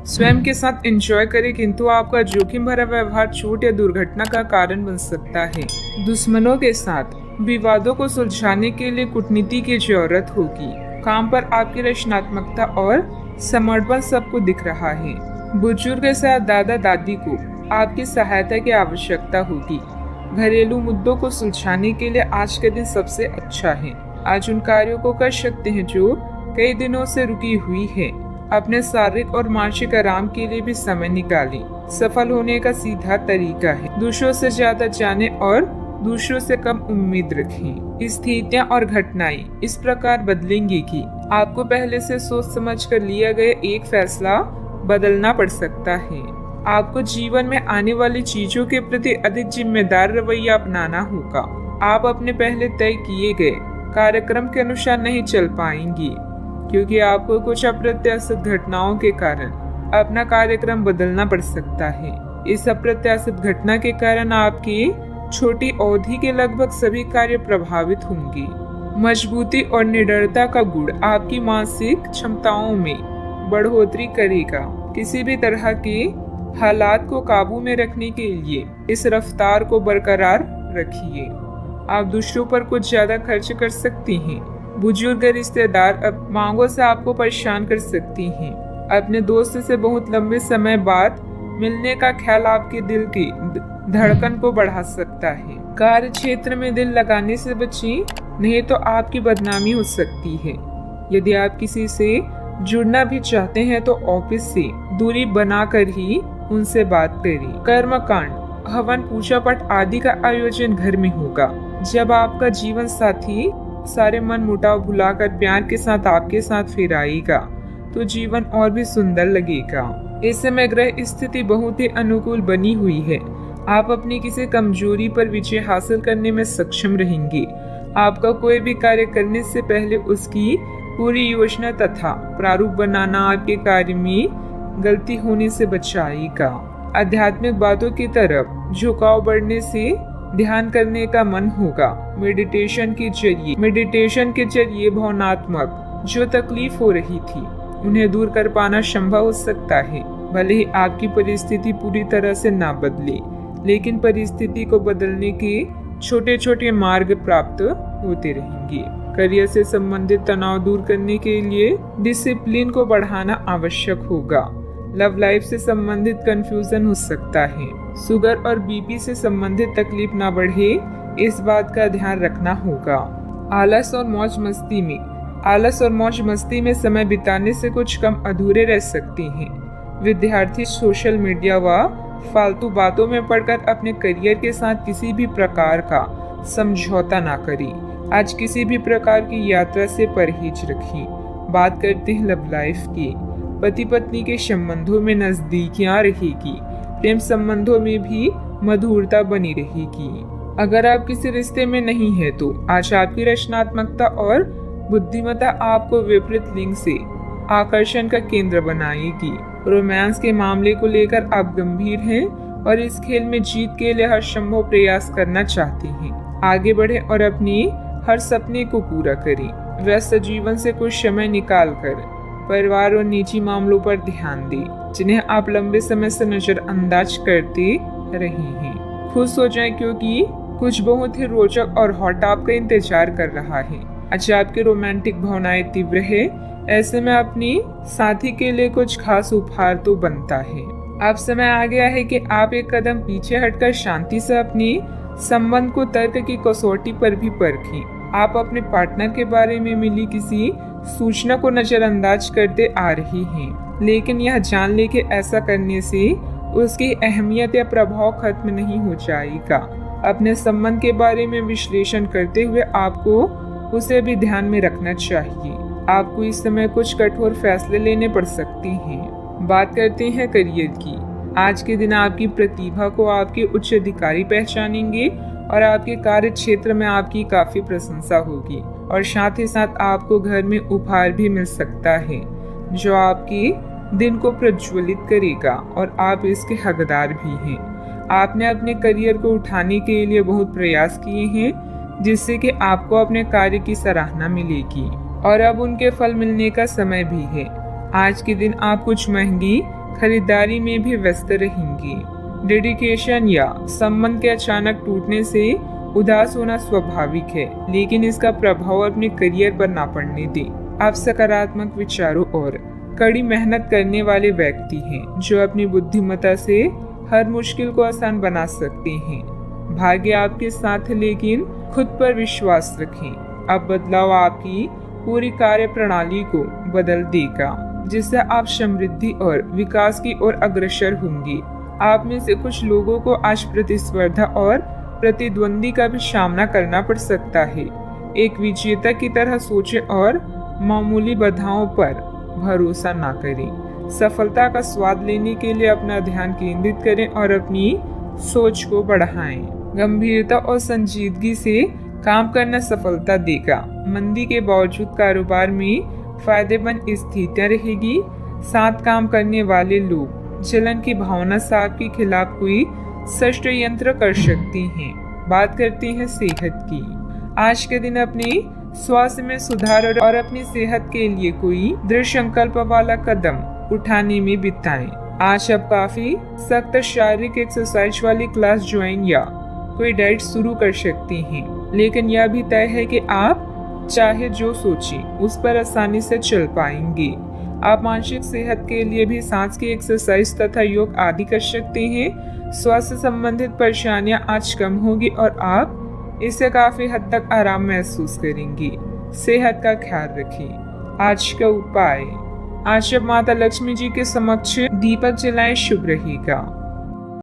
स्वयं के साथ एंजॉय करें, किंतु आपका जोखिम भरा व्यवहार चोट या दुर्घटना का कारण बन सकता है। दुश्मनों के साथ विवादों को सुलझाने के लिए कूटनीति की जरूरत होगी। काम पर आपकी रचनात्मकता और समर्पण सबको दिख रहा है। बुजुर्ग के साथ दादा दादी को आपकी सहायता की आवश्यकता होगी। घरेलू मुद्दों को सुलझाने के लिए आज का दिन सबसे अच्छा है। आज उन कार्यों को कर सकते हैं जो कई दिनों से रुकी हुई है। अपने शारीरिक और मानसिक आराम के लिए भी समय निकालें। सफल होने का सीधा तरीका है दूसरों से ज्यादा जाने और दूसरों से कम उम्मीद रखें। स्थितियां और घटनाएं इस प्रकार बदलेंगी कि आपको पहले से सोच समझ कर लिया गया एक फैसला बदलना पड़ सकता है। आपको जीवन में आने वाली चीजों के प्रति अधिक जिम्मेदार रवैया अपनाना होगा। आप अपने पहले तय किए गए कार्यक्रम के अनुसार नहीं चल पाएंगी, क्योंकि आपको कुछ अप्रत्याशित घटनाओं के कारण अपना कार्यक्रम बदलना पड़ सकता है। इस अप्रत्याशित घटना के कारण आपकी छोटी अवधि के लगभग सभी कार्य प्रभावित होंगे। मजबूती और निडरता का गुण आपकी मानसिक क्षमताओं में बढ़ोतरी करेगा। किसी भी तरह के हालात को काबू में रखने के लिए इस रफ्तार को बरकरार रखिए। आप दूसरों पर कुछ ज्यादा खर्च कर सकती हैं। बुजुर्ग रिश्तेदार अब मांगों से आपको परेशान कर सकती हैं। अपने दोस्त से बहुत लंबे समय बाद मिलने का ख्याल आपके दिल की धड़कन को बढ़ा सकता है। कार्य क्षेत्र में दिल लगाने से बचें, नहीं तो आपकी बदनामी हो सकती है। यदि आप किसी से जुड़ना भी चाहते हैं तो ऑफिस से दूरी बनाकर ही उनसे बात करें। कर्मकांड, हवन, पूजा पाठ आदि का आयोजन घर में होगा। जब आपका जीवन साथी सारे मन मुटाव भुलाकर प्यार के साथ आपके साथ फिर आएगा तो जीवन और भी सुंदर लगेगा। इस समय ग्रह स्थिति बहुत ही अनुकूल बनी हुई है। आप अपनी किसी कमजोरी पर विजय हासिल करने में सक्षम रहेंगे। आपका कोई भी कार्य करने से पहले उसकी पूरी योजना तथा प्रारूप बनाना आपके कार्य में गलती होने से बचाएगा। आध्यात्मिक बातों की तरफ झुकाव बढ़ने से ध्यान करने का मन होगा। मेडिटेशन के जरिए भावनात्मक जो तकलीफ हो रही थी उन्हें दूर कर पाना संभव हो सकता है। भले ही आपकी परिस्थिति पूरी तरह से ना बदले, लेकिन परिस्थिति को बदलने के छोटे छोटे मार्ग प्राप्त होते रहेंगे। करियर से संबंधित तनाव दूर करने के लिए डिसिप्लिन को बढ़ाना आवश्यक होगा। लव लाइफ से संबंधित कंफ्यूजन हो सकता है। शुगर और बीपी से संबंधित तकलीफ ना बढ़े, इस बात का ध्यान रखना होगा। आलस और मौज मस्ती में समय बिताने से कुछ कम अधूरे रह सकते हैं। विद्यार्थी सोशल मीडिया व फालतू बातों में पड़कर अपने करियर के साथ किसी भी प्रकार का समझौता ना करें। आज किसी भी प्रकार की यात्रा से परहेज रखें। बात करते हैं लव लाइफ की। पति पत्नी के संबंधों में नजदीकियां रहेगी। प्रेम संबंधों में भी मधुरता बनी रहेगी। अगर आप किसी रिश्ते में नहीं है तो आज आपकी रचनात्मकता और बुद्धिमत्ता आपको विपरीत लिंग से आकर्षण का केंद्र बनाएगी। रोमांस के मामले को लेकर आप गंभीर हैं और इस खेल में जीत के लिए हर संभव प्रयास करना चाहते हैं। आगे बढ़े और अपनी हर सपने को पूरा करें। व्यस्त जीवन से कुछ समय निकालकर परिवार और निजी मामलों पर ध्यान दें, जिन्हें आप लंबे समय से नजरअंदाज करते रहे हैं। खुश हो जाएं, क्योंकि कुछ बहुत ही रोचक और हॉट आपका इंतजार कर रहा है। अच्छा, आपकी रोमांटिक भावनाएं तीव्र है, ऐसे में अपनी साथी के लिए कुछ खास उपहार तो बनता है। अब समय आ गया है कि आप एक कदम पीछे हटकर शांति से अपने संबंध को तर्क की कसौटी पर भी परखें। आप अपने पार्टनर के बारे में मिली किसी सूचना को नजरअंदाज करते आ रही हैं, लेकिन यह जान ले कि ऐसा करने से उसकी अहमियत या प्रभाव खत्म नहीं हो जाएगा। अपने संबंध के बारे में विश्लेषण करते हुए आपको उसे भी ध्यान में रखना चाहिए। आपको इस समय कुछ कठोर फैसले लेने पड़ सकते हैं। बात करते हैं करियर की। आज के दिन आपकी प्रतिभा को आपके उच्च अधिकारी पहचानेंगे और आपके कार्य क्षेत्र में आपकी काफी प्रशंसा होगी और साथ ही साथ आपको घर में उपहार भी मिल सकता है जो आपके दिन को प्रज्वलित करेगा और आप इसके हकदार भी हैं। आपने अपने करियर को उठाने के लिए बहुत प्रयास किए हैं, जिससे कि आपको अपने कार्य की सराहना मिलेगी और अब उनके फल मिलने का समय भी है। आज के दिन आप कुछ महंगी खरीदारी में भी व्यस्त रहेंगी। डेडिकेशन या संबंध के अचानक टूटने से उदास होना स्वाभाविक है, लेकिन इसका प्रभाव अपने करियर पर ना पड़ने दें। आप सकारात्मक विचारों और कड़ी मेहनत करने वाले व्यक्ति हैं, जो अपनी बुद्धिमत्ता से हर मुश्किल को आसान बना सकते हैं। भाग्य आपके साथ है, लेकिन खुद पर विश्वास रखें। अब बदलाव आपकी पूरी कार्य प्रणाली को बदल देगा, जिससे आप समृद्धि और विकास की ओर अग्रसर होंगे। आप में से कुछ लोगों को आज प्रतिस्पर्धा और प्रतिद्वंदी का भी सामना करना पड़ सकता है। एक विजेता की तरह सोचें और मामूली बाधाओं पर भरोसा ना करें। सफलता का स्वाद लेने के लिए अपना ध्यान केंद्रित करें और अपनी सोच को बढ़ाएं। गंभीरता और संजीदगी से काम करना सफलता देगा। मंदी के बावजूद कारोबार में फायदेमंद स्थितियां रहेगी। साथ काम करने वाले लोग जलन की भावना से आपके खिलाफ कोई षड्यंत्र कर सकते हैं। बात करते हैं सेहत की। आज के दिन अपने स्वास्थ्य में सुधार और अपनी सेहत के लिए कोई दृढ़ संकल्प वाला कदम उठाने में बिताएं। आज आप काफी सख्त शारीरिक एक्सरसाइज वाली क्लास ज्वाइन या कोई डाइट शुरू कर सकते हैं, लेकिन यह भी तय है कि आप चाहे जो सोचें उस पर आसानी से चल पाएंगे। आप मानसिक सेहत के लिए भी सांस की एक्सरसाइज तथा योग आदि कर सकते हैं। स्वास्थ्य संबंधित परेशानियां आज कम होगी और आप इससे काफी हद तक आराम महसूस करेंगे। सेहत का ख्याल रखें। आज का उपाय, आज जब माता लक्ष्मी जी के समक्ष दीपक जलाएं शुभ रहेगा।